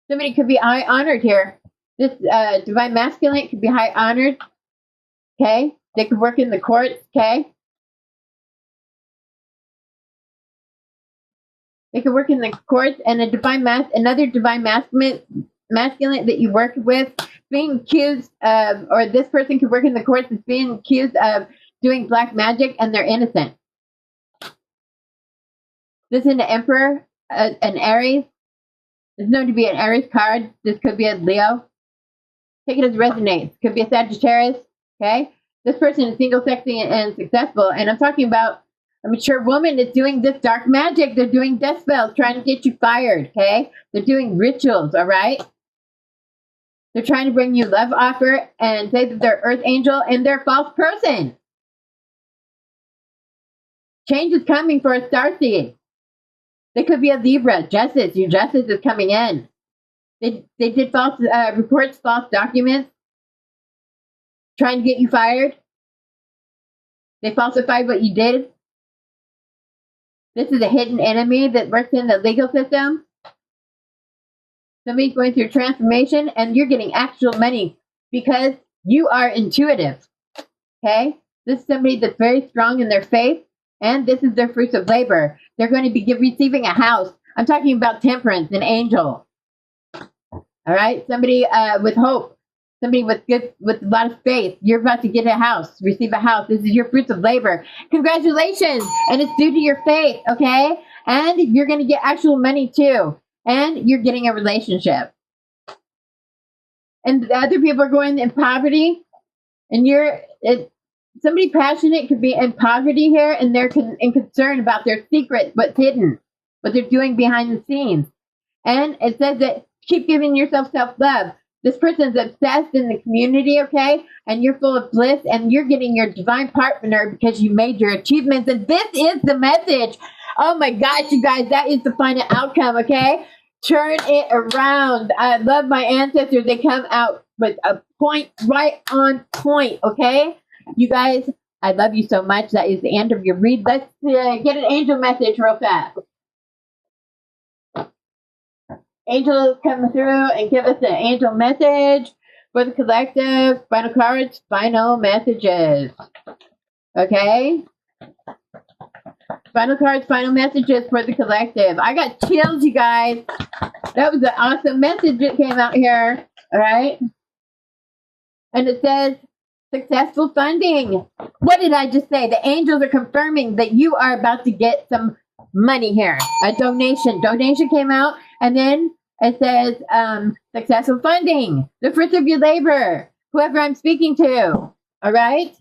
Somebody could be high honored here. This divine masculine could be high honored. Okay, they could work in the courts. Okay, they could work in the courts, and another divine masculine that you work with being accused of, or this person could work in the courts is being accused of doing black magic, and they're innocent. This is an Emperor, an Aries. This is known to be an Aries card. This could be a Leo. Take it as resonates. Could be a Sagittarius. Okay? This person is single, sexy, and successful. And I'm talking about a mature woman that's doing this dark magic. They're doing death spells, trying to get you fired. Okay? They're doing rituals, all right? They're trying to bring you love offer and say that they're earth angel and they're a false person. Change is coming for a starseed. They could be a Libra. Justice. Your justice is coming in. They did false reports, false documents, trying to get you fired. They falsified what you did. This is a hidden enemy that works in the legal system. Somebody's going through transformation, and you're getting actual money because you are intuitive. Okay? This is somebody that's very strong in their faith. And this is their fruits of labor. They're going to be receiving a house. I'm talking about temperance, an angel. All right? Somebody with hope. Somebody with a lot of faith. You're about to get a house, receive a house. This is your fruits of labor. Congratulations. And it's due to your faith, okay? And you're going to get actual money too. And you're getting a relationship. And the other people are going in poverty. And somebody passionate could be in poverty here, and they're in concern about their secret, what's hidden, what they're doing behind the scenes. And it says that keep giving yourself self-love. This person's obsessed in the community, okay? And you're full of bliss, and you're getting your divine partner because you made your achievements. And this is the message. Oh my gosh, you guys, that is the final outcome, okay? Turn it around. I love my ancestors. They come out with a point right on point, okay? You guys, I love you so much. That is the end of your read. Let's get an angel message real fast. Angels come through and give us an angel message for the collective. Final cards, final messages. Okay? Final cards, final messages for the collective. I got chills, you guys. That was an awesome message that came out here. All right? And it says, successful funding. What did I just say? The angels are confirming that you are about to get some money here. A donation. Donation came out, and then it says successful funding. The fruits of your labor. Whoever I'm speaking to. All right?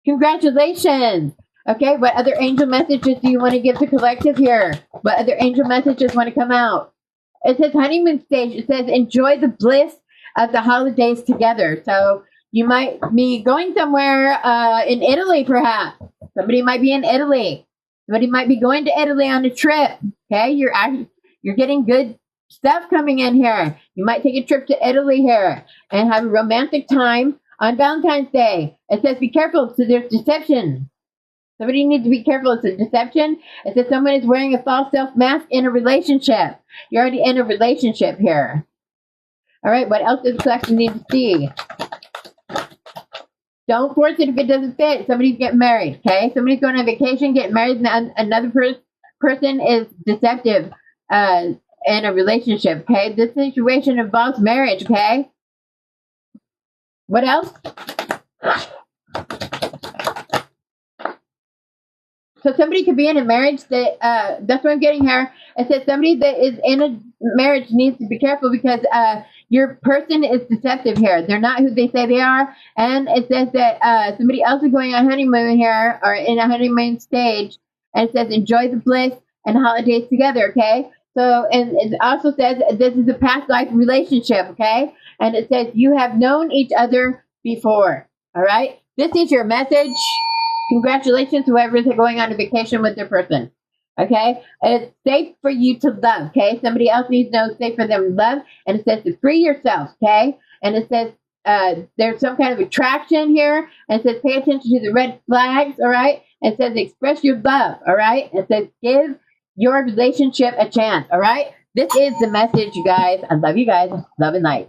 Congratulations. Okay, what other angel messages do you want to give to collective here? What other angel messages want to come out? It says honeymoon stage. It says enjoy the bliss of the holidays together. So you might be going somewhere in Italy, perhaps. Somebody might be in Italy. Somebody might be going to Italy on a trip. Okay, you're getting good stuff coming in here. You might take a trip to Italy here and have a romantic time on Valentine's Day. It says be careful, so there's deception. Somebody needs to be careful. It's a deception. It says someone is wearing a false self mask in a relationship. You're already in a relationship here. All right, what else does the collection need to see? Don't force it if it doesn't fit. Somebody's getting married, okay? Somebody's going on vacation, getting married, and another person is deceptive in a relationship, okay? This situation involves marriage, okay? What else? So somebody could be in a marriage that, that's what I'm getting here. It says somebody that is in a marriage needs to be careful because your person is deceptive here. They're not who they say they are. And it says that somebody else is going on honeymoon here or in a honeymoon stage. And it says enjoy the bliss and holidays together, okay? So, and it also says this is a past life relationship, okay? And it says you have known each other before, all right? This is your message. Congratulations, whoever is going on a vacation with their person. Okay? It's safe for you to love. Okay? Somebody else needs to know it's safe for them to love. And it says to free yourself. Okay? And it says there's some kind of attraction here. And it says pay attention to the red flags. All right? And it says express your love. All right? And it says give your relationship a chance. All right? This is the message, you guys. I love you guys. Love and light.